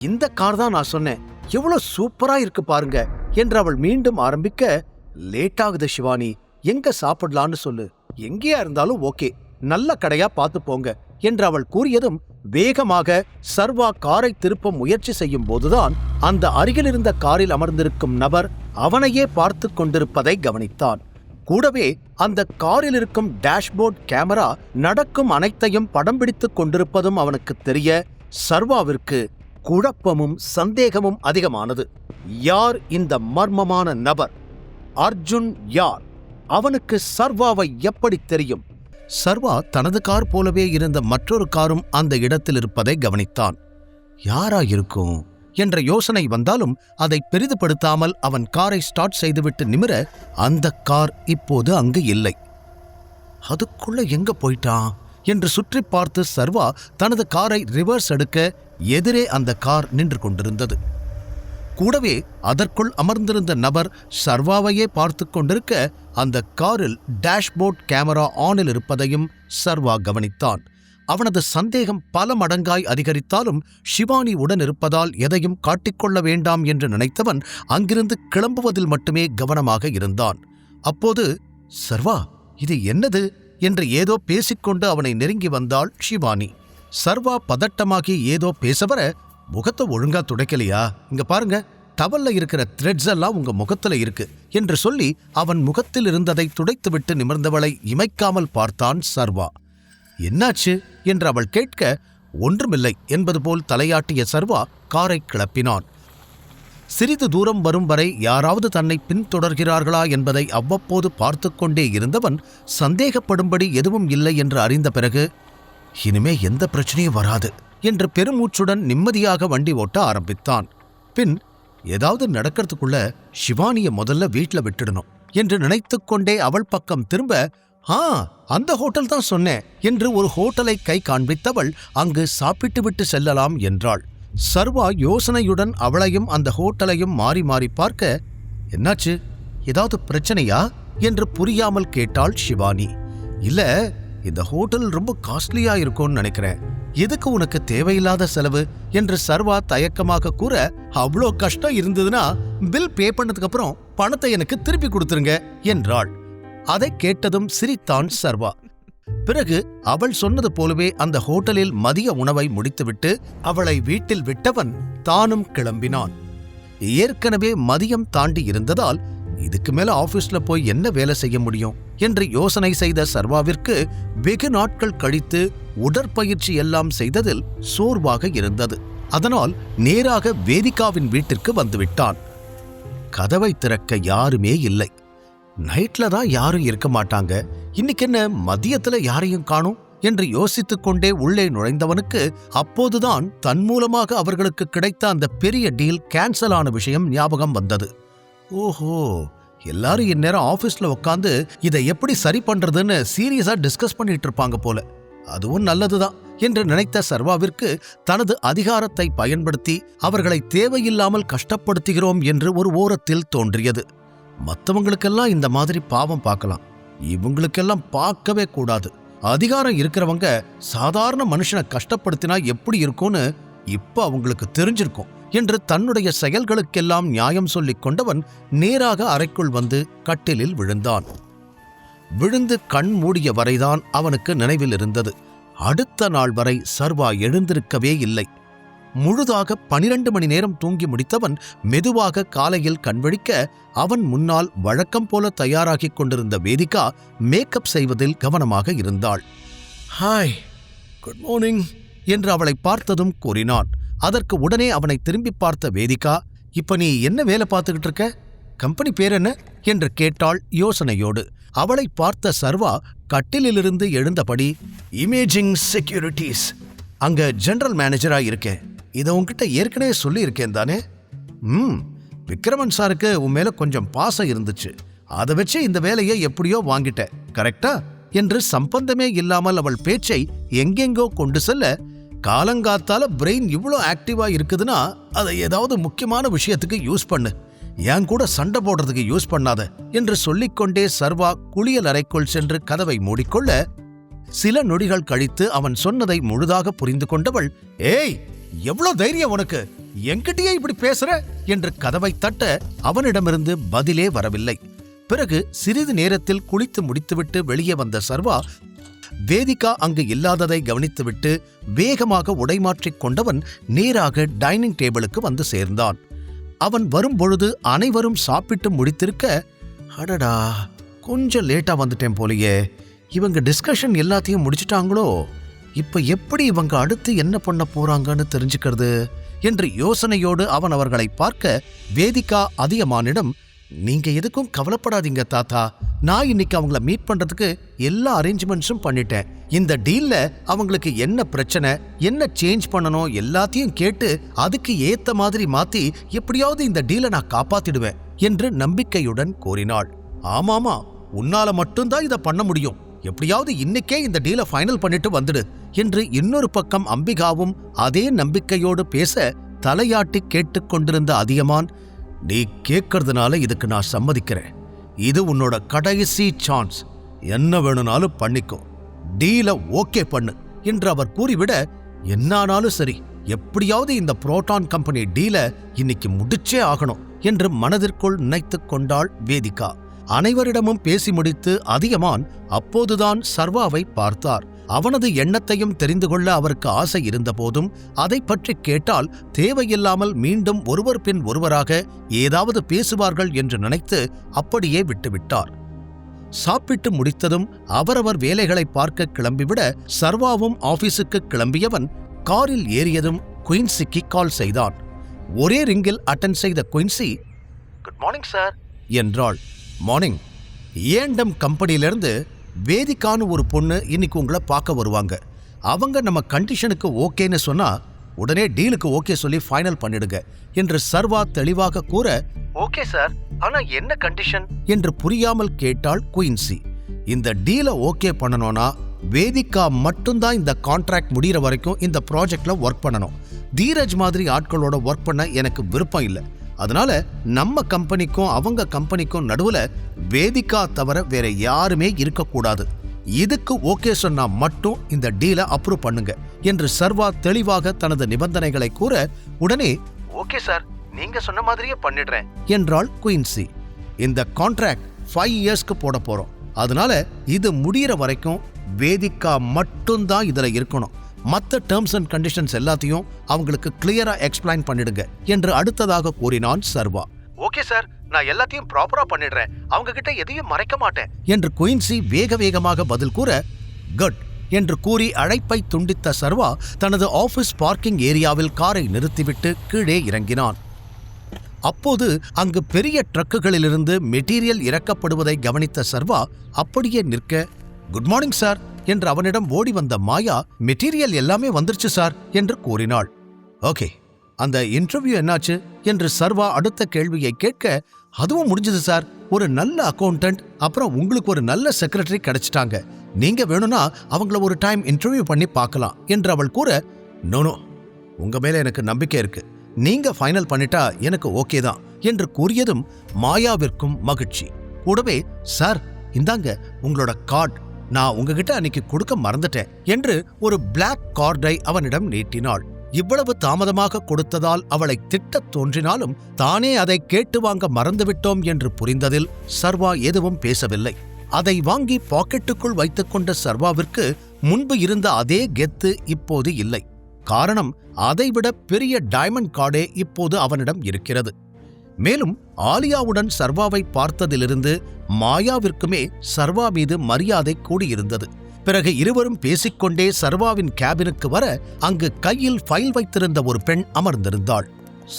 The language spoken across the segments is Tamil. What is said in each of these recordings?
இந்த கார் தான் நான் சொன்னேன், எவ்வளவு சூப்பரா இருக்கு பாருங்க என்று அவள் மீண்டும் ஆரம்பிக்க, லேட் ஆகுது சிவானி, எங்க சாப்பிடலான்னு சொல்லு, எங்கேயா இருந்தாலும் ஓகே, நல்ல கடையா பார்த்து போங்க என்று அவள் கூறியதும் வேகமாக சர்வா காரை திருப்ப முயற்சி செய்யும் போதுதான் அந்த அருகிலிருந்த காரில் அமர்ந்திருக்கும் நபர் அவனையே பார்த்து கொண்டிருப்பதை கவனித்தான். கூடவே அந்த காரில் இருக்கும் டேஷ்போர்ட் கேமரா நடக்கும் அனைத்தையும் படம் பிடித்துக் கொண்டிருப்பதும் அவனுக்கு தெரிய சர்வாவிற்கு குழப்பமும் சந்தேகமும் அதிகமானது. யார் இந்த மர்மமான நபர்? அர்ஜுன் யார்? அவனுக்கு சர்வாவை எப்படி தெரியும்? சர்வா தனது கார் போலவே இருந்த மற்றொரு காரும் அந்த இடத்தில் இருப்பதை கவனித்தான். யாரா இருக்கும் என்ற யோசனை வந்தாலும் அதை பெரிதுபடுத்தாமல் அவன் காரை ஸ்டார்ட் செய்துவிட்டு நிமிர, அந்த கார் இப்போது அங்கு இல்லை. அதுக்குள்ள எங்க போயிட்டான் என்று சுற்றி பார்த்து சர்வா தனது காரை ரிவர்ஸ் எடுக்க, எதிரே அந்த கார் நின்று கொண்டிருந்தது. கூடவே அதற்குள் அமர்ந்திருந்த நபர் சர்வாவையே பார்த்து கொண்டிருக்க, அந்த காரில் டேஷ்போர்ட் கேமரா ஆனில் இருப்பதையும் சர்வா கவனித்தான். அவனது சந்தேகம் பல மடங்காய் அதிகரித்தாலும் ஷிவானி உடன் இருப்பதால் எதையும் காட்டிக்கொள்ள வேண்டாம் என்று நினைத்தவன் அங்கிருந்து கிளம்புவதில் மட்டுமே கவனமாக இருந்தான். அப்போது, சர்வா, இது என்னது என்று ஏதோ பேசிக்கொண்டு அவனை நெருங்கி வந்தாள் ஷிவானி. சர்வா பதட்டமாகி ஏதோ பேசவர, முகத்தை ஒழுங்கா துடைக்கலையா, இங்க பாருங்க, டவல்ல இருக்கிற த்ரெட்ஸ் எல்லாம் உங்க முகத்துல இருக்கு என்று சொல்லி அவன் முகத்தில் இருந்ததை துடைத்துவிட்டு நிமிர்ந்தவளை இமைக்காமல் பார்த்தான் சர்வா. என்னாச்சு என்று அவள் கேட்க, ஒன்றுமில்லை என்பது போல் தலையாட்டிய சர்வா காரை கிளப்பினான். சிறிது தூரம் வரும் வரை யாராவது தன்னை பின்தொடர்கிறார்களா என்பதை அவ்வப்போது பார்த்து கொண்டே இருந்தவன் சந்தேகப்படும்படி எதுவும் இல்லை என்று அறிந்த பிறகு, இனிமே எந்த பிரச்சனையும் வராது என்று பெருமூச்சுடன் நிம்மதியாக வண்டி ஓட்ட ஆரம்பித்தான். பின் ஏதாவது நடக்கிறதுக்குள்ள ஷிவானிய முதல்ல வீட்டில் விட்டுடணும் என்று நினைத்துக்கொண்டே அவள் பக்கம் திரும்ப, அந்த ஹோட்டல் தான் சொன்னேன் என்று ஒரு ஹோட்டலை கை காண்பித்தவள் அங்கு சாப்பிட்டு விட்டு செல்லலாம் என்றாள். சர்வா யோசனையுடன் அவளையும் அந்த ஹோட்டலையும் மாறி மாறி பார்க்க, என்னாச்சு, ஏதாவது பிரச்சனையா என்று புரியாமல் கேட்டாள் ஷிவானி. இல்ல, இந்த ஹோட்டல் ரொம்ப காஸ்ட்லியா இருக்கும்னு நினைக்கிறேன், எதுக்கு உனக்கு தேவையில்லாத செலவு என்று சர்வா தயக்கமாக கூற, அவ்வளோ கஷ்டம் இருந்ததுன்னா பில் பே பண்ணதுக்கு அப்புறம் பணத்தை எனக்கு திருப்பி கொடுத்துருங்க என்றாள். அதை கேட்டதும் சிரித்தான் சர்வா. பிறகு அவள் சொன்னது போலவே அந்த ஹோட்டலில் மதிய உணவை முடித்துவிட்டு அவளை வீட்டில் விட்டவன் தானும் கிளம்பினான். ஏற்கனவே மதியம் தாண்டி இருந்ததால் இதுக்கு மேல ஆபீஸ்ல போய் என்ன வேலை செய்ய முடியும் என்று யோசனை செய்த சர்வாவிற்கு வெகு நாட்கள் கழித்து உடற்பயிற்சி எல்லாம் செய்ததில் சோர்வாக இருந்தது. அதனால் நேராக வேதிகாவின் வீட்டிற்கு வந்துவிட்டான். கதவை திறக்க யாருமே இல்லை. நைட்ல தான் யாரும் இருக்க மாட்டாங்க, இன்னைக்கு என்ன மதியத்துல யாரையும் காணும் என்று யோசித்துக் கொண்டே உள்ளே நுழைந்தவனுக்கு அப்போதுதான் தன் மூலமாக அவர்களுக்கு கிடைத்த அந்த பெரிய டீல் கேன்சல் ஆன விஷயம் ஞாபகம் வந்தது. ஓஹோ, எல்லாரும் இந்நேரம் ஆபீஸ்ல உட்காந்து இதை எப்படி சரி பண்றதுன்னு சீரியஸா டிஸ்கஸ் பண்ணிட்டு இருப்பாங்க போல. அதுவும் நல்லதுதான் என்று நினைத்த சர்வாவிற்கு தனது அதிகாரத்தை பயன்படுத்தி அவர்களை தேவையில்லாமல் கஷ்டப்படுத்துகிறோம் என்று ஒரு ஓரத்தில் தோன்றியது. மற்றவங்களுக்கெல்லாம் இந்த மாதிரி பாவம் பார்க்கலாம், இவங்களுக்கெல்லாம் பார்க்கவே கூடாது. அதிகாரம் இருக்கிறவங்க சாதாரண மனுஷனை கஷ்டப்படுத்தினா எப்படி இருக்கும்னு இப்ப அவங்களுக்கு தெரிஞ்சிருக்கும் என்று தன்னுடைய செயல்களுக்கெல்லாம் நியாயம் சொல்லிக் கொண்டவன் நேராக அறைக்குள் வந்து கட்டிலில் விழுந்தான். விழுந்து கண் மூடிய வரைதான் அவனுக்கு நினைவில் இருந்தது. அடுத்த நாள் வரை சர்வா எழுந்திருக்கவே இல்லை. முழுதாக 12 மணி நேரம் தூங்கி முடித்தவன் மெதுவாக காலையில் கண்விழிக்க, அவன் முன்னால் வழக்கம் போல தயாராகிக் கொண்டிருந்த வேதிகா மேக்கப் செய்வதில் கவனமாக இருந்தாள். ஹாய், குட் மார்னிங் என்று அவளை பார்த்ததும் கூறினான். அதற்கு உடனே அவனை திரும்பி பார்த்த வேதிகா, இப்ப நீ என்ன வேலை பார்த்துக்கிட்டு இருக்க, கம்பெனி பேர் என்ன என்று கேட்டாள் யோசனையோடு. அவளை பார்த்த சர்வா கட்டிலிருந்து எழுந்தபடி, இமேஜிங் செக்யூரிட்டிஸ், அங்க ஜெனரல் மேனேஜரா இருக்கேன், இதை உன்கிட்ட ஏற்கனவே சொல்லி இருக்கேன் தானே? விக்ரமன் சாருக்கு உன் மேல கொஞ்சம் பாசம் இருந்துச்சு, அதை வச்சு இந்த வேலையை எப்படியோ வாங்கிட்ட, கரெக்டா என்று சம்பந்தமே இல்லாமல் அவள் பேச்சை எங்கெங்கோ கொண்டு செல்ல, காலங்காத்தால பிரெயின் இவ்வளோ ஆக்டிவா இருக்குதுன்னா அதை ஏதாவது முக்கியமான விஷயத்துக்கு யூஸ் பண்ணு, என் கூட சண்டை போடுறதுக்கு யூஸ் பண்ணாத என்று சொல்லிக்கொண்டே சர்வா குளியல் அறைக்குள் சென்று கதவை மூடிக்கொள்ள, சில நொடிகள் கழித்து அவன் சொன்னதை முழுதாக புரிந்து கொண்டவள், ஏய் எவ்வளவு தைரியம் உனக்கு, என்கிட்டயே இப்படி பேசுற என்று கதவை தட்ட அவனிடமிருந்து பதிலே வரவில்லை. பிறகு சிறிது நேரத்தில் குளித்து முடித்துவிட்டு வெளியே வந்த சர்வா வேதிகா அங்கு இல்லாததை கவனித்துவிட்டு வேகமாக உடைமாற்றிக் கொண்டவன் நேராக டைனிங் டேபிளுக்கு வந்து சேர்ந்தான். அவன் வரும்பொழுது அனைவரும் சாப்பிட்டு முடித்திருக்க, அடடா கொஞ்சம் லேட்டா வந்துட்டேன் போலியே, இவங்க டிஸ்கஷன் எல்லாத்தையும் முடிச்சிட்டாங்களோ, இப்ப எப்படி இவங்க அடுத்து என்ன பண்ண போறாங்கன்னு தெரிஞ்சுக்கிறது என்று யோசனையோடு அவன் அவர்களை பார்க்க வேதிகா அதியமானிடம், நீங்க எதுக்கும் கவலைப்படாதீங்க தாத்தா, நான் இன்னைக்கு அவங்கள மீட் பண்றதுக்கு எல்லா அரேஞ்ச்மெண்ட்ஸும் பண்ணிட்டேன். இந்த டீல்ல அவங்களுக்கு என்ன பிரச்சனை, என்ன சேஞ்ச் பண்ணணும் எல்லாத்தையும் கேட்டு அதுக்கு ஏத்த மாதிரி மாத்தி எப்படியாவது இந்த டீலை நான் காப்பாத்திடுவேன் என்று நம்பிக்கையுடன் கூறினாள். ஆமாமா, உன்னால மட்டும்தான் இதை பண்ண முடியும், எப்படியாவது இன்னைக்கே இந்த டீலை ஃபைனல் பண்ணிட்டு வந்துடு என்று இன்னொரு பக்கம் அம்பிகாவும் அதே நம்பிக்கையோடு பேச தலையாட்டி கேட்டுக்கொண்டிருந்த அதியமான், நீ கேட்கறதுனால இதுக்கு நான் சம்மதிக்கிறேன், இது உன்னோட கடைசி சான்ஸ், என்ன வேணும்னாலும் பண்ணிக்கோ, டீல ஓகே பண்ணு என்று அவர் கூறிவிட, என்னானாலும் சரி எப்படியாவது இந்த புரோட்டான் கம்பெனி டீல இன்னைக்கு முடிச்சே ஆகணும் என்று மனதிற்குள் நினைத்துக் கொண்டாள் வேதிகா. அனைவரிடமும் பேசி முடித்து அதியமான் அப்போதுதான் சர்வாவை பார்த்தார். அவனது எண்ணத்தையும் தெரிந்து கொள்ள அவருக்கு ஆசை இருந்தபோதும் அதை பற்றி கேட்டால் தேவையில்லாமல் மீண்டும் ஒருவர் பின் ஒருவராக ஏதாவது பேசுவார்கள் என்று நினைத்து அப்படியே விட்டுவிட்டார். சாப்பிட்டு முடித்ததும் அவரவர் வேலைகளை பார்க்க கிளம்பிவிட சர்வாவும் ஆபீஸுக்கு கிளம்பியவன் காரில் ஏறியதும் குயின்சிக்கு கால் செய்தான். ஒரே ரிங்கில் அட்டென்ட் செய்த குயின்சி, குட் மார்னிங் சார் என்றாள். மார்னிங். ஏண்டம் கம்பெனியிலிருந்து வேதிகான்னு ஒரு பொண்ணு இன்னைக்கு உங்களை பார்க்க வருவாங்க. அவங்க நம்ம கண்டிஷனுக்கு ஓகேன்னு சொன்னா உடனே டீலுக்கு ஓகே சொல்லி ஃபைனல் பண்ணிடுங்க என்று சர்வா தெளிவாக கூற, ஓகே சார், ஆனா என்ன கண்டிஷன் என்று புரியாமல் கேட்டாள் குயின்சி. இந்த டீலை ஓகே பண்ணணும்னா வேதிகா மட்டும்தான் இந்த கான்ட்ராக்ட் முடிகிற வரைக்கும் இந்த ப்ராஜெக்ட்ல ஒர்க் பண்ணணும். தீரஜ் மாதிரி ஆட்களோட ஒர்க் பண்ண எனக்கு விருப்பம் இல்லை. அதனால நம்ம கம்பெனிக்கும் அவங்க கம்பெனிக்கும் நடுவுல வேதிகா தவிர வேற யாருமே இருக்கக்கூடாது. இதுக்கு ஓகே சொன்னா மட்டும் இந்த டீலை அப்ரூவ் பண்ணுங்க என்று சர்வா தெளிவாக தனது நிபந்தனைகளை கூற, உடனே ஓகே சார், நீங்க சொன்ன மாதிரியே பண்ணிடுறேன் என்றாள் குயின்சி. இந்த கான்ட்ராக்ட் 5 இயர்ஸ்க்கு போட போறோம். அதனால இது முடிகிற வரைக்கும் வேதிகா மட்டும்தான் இதுல இருக்கணும். மற்ற டேர்ம்ஸ் அண்ட் கண்டிஷன்ஸ் எல்லாத்தையும் அவங்களுக்கு கிளியரா எக்ஸ்பிளைன் பண்ணிடுங்க என்று அடுத்ததாக கூறினான் சர்வா. ஓகே சார், நான் எல்லாத்தையும் ப்ராப்பரா பண்ணிடுறேன், அவங்க கிட்ட எதையும் மறைக்க மாட்டேன் என்று குயின்சி வேக வேகமாக பதில் கூற, குட் என்று கூறி அழைப்பை துண்டித்த சர்வா தனது ஆபீஸ் பார்க்கிங் ஏரியாவில் காரை நிறுத்திவிட்டு கீழே இறங்கினான். அப்போது அங்கு பெரிய ட்ரக்குகளிலிருந்து மெட்டீரியல் இறக்கப்படுவதை கவனித்த சர்வா அப்படியே நிற்க, குட் மார்னிங் சார் என்று அவனிடம் ஓடி வந்த மாயா, மெட்டீரியல் எல்லாமே வந்துருச்சு சார் என்று கூறினாள். ஓகே, அந்த இன்டர்வியூ என்னாச்சு என்று சர்வா அடுத்த கேள்வியை கேட்க, அதுவும் முடிஞ்சது சார், ஒரு நல்ல அக்கௌண்டன்ட் அப்புறம் உங்களுக்கு ஒரு நல்ல செக்ரட்டரி கிடைச்சிட்டாங்க, நீங்க வேணும்னா அவங்கள ஒரு டைம் இன்டர்வியூ பண்ணி பார்க்கலாம் என்று அவள் கூற, நோ, உங்க மேல எனக்கு நம்பிக்கை இருக்கு, நீங்க ஃபைனல் பண்ணிட்டா எனக்கு ஓகே தான் என்று கூறியதும் மாயாவிற்கும் மகிழ்ச்சி. கூடவே, சார் இந்தாங்க உங்களோட கார்டு, நான் உங்ககிட்ட அன்னைக்கு கொடுக்க மறந்துட்டேன் என்று ஒரு பிளாக் கார்டை அவனிடம் நீட்டினாள். இவ்வளவு தாமதமாக கொடுத்ததால் அவளை திட்டத் தோன்றினாலும் தானே அதை கேட்டு வாங்க மறந்துவிட்டோம் என்று புரிந்ததில் சர்வா எதுவும் பேசவில்லை. அதை வாங்கி பாக்கெட்டுக்குள் வைத்துக்கொண்ட சர்வாவிற்கு முன்பு இருந்த அதே கெத்து இப்போது இல்லை. காரணம், அதைவிட பெரிய டைமண்ட் கார்டே இப்போது அவனிடம் இருக்கிறது. மேலும் ஆலியாவுடன் சர்வாவை பார்த்ததிலிருந்து மாயாவிற்குமே சர்வா மீது மரியாதை கூடியிருந்தது. பிறகு இருவரும் பேசிக்கொண்டே சர்வாவின் கேபினுக்கு வர அங்கு கையில் ஃபைல் வைத்திருந்த ஒரு பெண் அமர்ந்திருந்தாள்.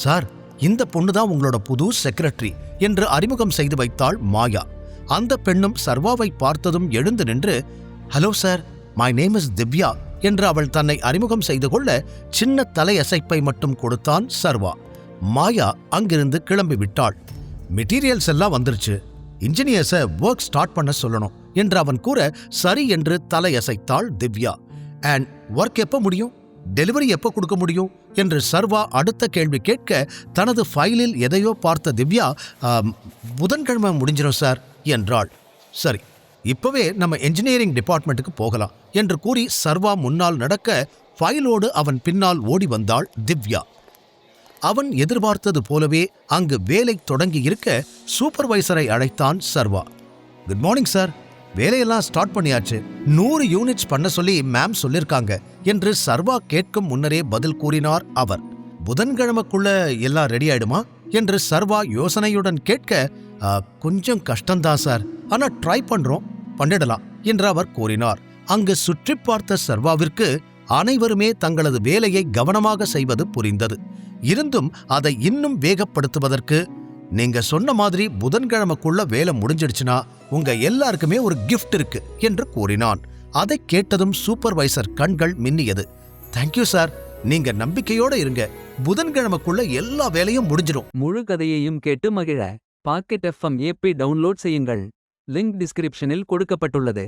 சார், இந்த பொண்ணுதான் உங்களோட புது செக்ரட்டரி என்று அறிமுகம் செய்து வைத்தாள் மாயா. அந்த பெண்ணும் சர்வாவை பார்த்ததும் எழுந்து நின்று, hello sir, my name is Divya என்று அவள் தன்னை அறிமுகம் செய்து கொள்ள சின்ன தலையசைப்பை மட்டும் கொடுத்தான் சர்வா. மாயா அங்கிருந்து கிளம்பி விட்டாள். மெட்டீரியல்ஸ் எல்லாம் வந்துருச்சு, இன்ஜினியர்ஸை ஒர்க் ஸ்டார்ட் பண்ண சொல்லணும் என்று அவன் கூற சரி என்று தலையசைத்தாள் திவ்யா. அண்ட் ஒர்க் எப்போ முடியும், டெலிவரி எப்போ கொடுக்க முடியும் என்று சர்வா அடுத்த கேள்வி கேட்க தனது ஃபைலில் எதையோ பார்த்த திவ்யா, புதன்கிழமை முடிஞ்சிடும் சார் என்றாள். சரி, இப்பவே நம்ம என்ஜினியரிங் டிபார்ட்மெண்ட்டுக்கு போகலாம் என்று கூறி சர்வா முன்னால் நடக்க ஃபைலோடு அவன் பின்னால் ஓடி வந்தாள் திவ்யா. அவன் எதிர்பார்த்தது போலவே அங்கு வேலை தொடங்கி இருக்க சூப்பர்வைசரை அழைத்தான் சர்வா. குட் மார்னிங் சார், வேலையெல்லாம் ஸ்டார்ட் பண்ணியாச்சு. 100 யூனிட்ஸ் பண்ண சொல்லி மேம் சொல்லிருக்காங்க என்று சர்வா கேட்கும் முன்னரே பதில் கூறினார் அவர். புதன்கிழமைக்குள்ள எல்லாம் ரெடி ஆயிடுமா என்று சர்வா யோசனையுடன் கேட்க, கொஞ்சம் கஷ்டம்தான் சார், ஆனா ட்ரை பண்றோம், பண்ணிடலாம் என்று அவர் கூறினார். அங்கு சுற்றி பார்த்த சர்வாவிற்கு அனைவருமே தங்களது வேலையை கவனமாக செய்வது புரிந்தது. இருந்தும் அதை இன்னும் வேகப்படுத்துவதற்கு, நீங்க சொன்ன மாதிரி புதன்கிழமைக்குள்ள வேலை முடிஞ்சிடுச்சுன்னா உங்க எல்லாருக்குமே ஒரு கிஃப்ட் இருக்கு என்று கூறினான். அதை கேட்டதும் சூப்பர்வைசர் கண்கள் மின்னியது. தேங்க்யூ சார், நீங்க நம்பிக்கையோட இருங்க, புதன்கிழமைக்குள்ள எல்லா வேலையும் முடிஞ்சிடும். முழு கதையையும் கேட்டு மகிழ பாக்கெட் FM ஆப்பை டவுன்லோட் செய்யுங்கள். லிங்க் டிஸ்கிரிப்ஷனில் கொடுக்கப்பட்டுள்ளது.